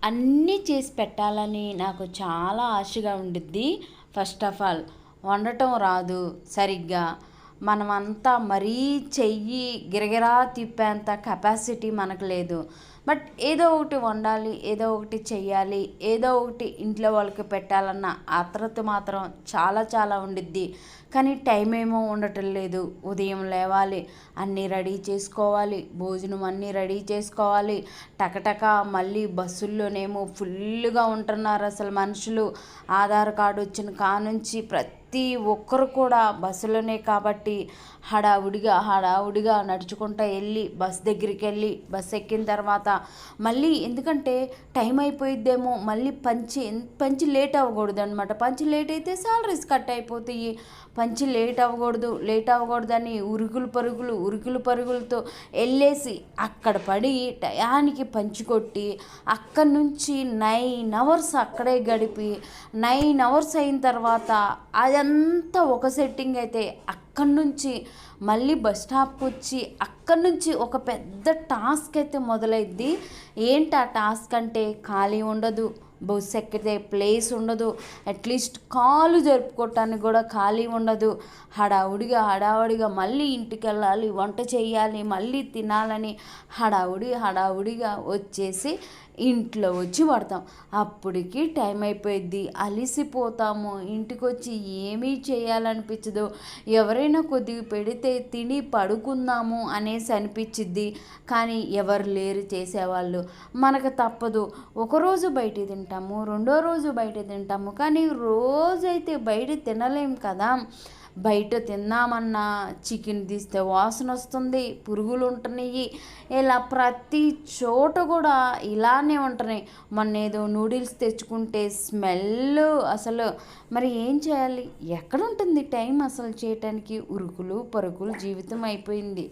అన్నీ చేసి పెట్టాలని నాకు చాలా ఆశగా ఉండిద్ది. ఫస్ట్ ఆఫ్ ఆల్ వండటం రాదు సరిగ్గా. మనమంతా మరీ చెయ్యి గిరగిరా తిప్పేంత కెపాసిటీ మనకు లేదు. బట్ ఏదో ఒకటి వండాలి, ఏదో ఒకటి చెయ్యాలి, ఏదో ఒకటి ఇంట్లో వాళ్ళకి పెట్టాలన్న ఆత్రుత మాత్రం చాలా చాలా ఉండిద్ది. కానీ టైం ఏమో ఉండటం లేదు. ఉదయం లేవాలి, అన్నీ రెడీ చేసుకోవాలి, భోజనం అన్నీ రెడీ చేసుకోవాలి, టకటక మళ్ళీ బస్సుల్లోనేమో ఫుల్గా ఉంటున్నారు అసలు మనుషులు. ఆధార్ కార్డు వచ్చిన కానుంచి ప్రతి ఒక్కరు కూడా బస్సులోనే కాబట్టి హడావుడిగా నడుచుకుంటూ వెళ్ళి బస్ దగ్గరికి వెళ్ళి బస్ ఎక్కిన తర్వాత మళ్ళీ ఎందుకంటే టైం అయిపోయిద్దేమో మళ్ళీ పంచి లేట్ అవ్వకూడదు అనమాట. పంచి లేట్ అయితే సాలరీస్ కట్ అయిపోతాయి. పంచి లేట్ అవ్వకూడదని ఉరుకులు పరుగులతో వెళ్ళేసి అక్కడ పడి టయానికి పంచి కొట్టి అక్కడి నుంచి 9 అవర్స్ అక్కడే గడిపి 9 అవర్స్ అయిన తర్వాత అదంతా ఒక సెట్టింగ్ అయితే అక్కడి నుంచి మళ్ళీ బస్ స్టాప్కి వచ్చి అక్కడి నుంచి ఒక పెద్ద టాస్క్ అయితే మొదలైద్ది. ఏంటి ఆ టాస్క్ అంటే ఖాళీ ఉండదు, బస్సు ఎక్కితే ప్లేస్ ఉండదు, అట్లీస్ట్ కాలు జరుపుకోవటానికి కూడా ఖాళీ ఉండదు. హడావుడిగా మళ్ళీ ఇంటికి వెళ్ళాలి, వంట చేయాలి, మళ్ళీ తినాలని హడావుడిగా వచ్చేసి ఇంట్లో వచ్చి పడతాం. అప్పటికి టైం అయిపోయిద్ది, అలిసిపోతాము. ఇంటికి వచ్చి ఏమీ చేయాలనిపించదు. ఎవరైనా కొద్దిగా పెడితే తిని పడుకుందాము అనేసి అనిపించిద్ది. కానీ ఎవరు లేరు చేసేవాళ్ళు. మనకు తప్పదు. ఒకరోజు బయట తింటాము, రెండో రోజు బయట తింటాము, కానీ రోజైతే బయట తినలేం కదా. బయట తిందామన్నా చికెన్ తీస్తే వాసన వస్తుంది, పురుగులు ఉంటున్నాయి. ఇలా ప్రతి చోట కూడా ఇలానే ఉంటున్నాయి. మొన్న ఏదో నూడిల్స్ తెచ్చుకుంటే స్మెల్ అసలు. మరి ఏం చేయాలి? ఎక్కడ ఉంటుంది టైం అసలు చేయటానికి? ఉరుకులు పరుగులు జీవితం అయిపోయింది.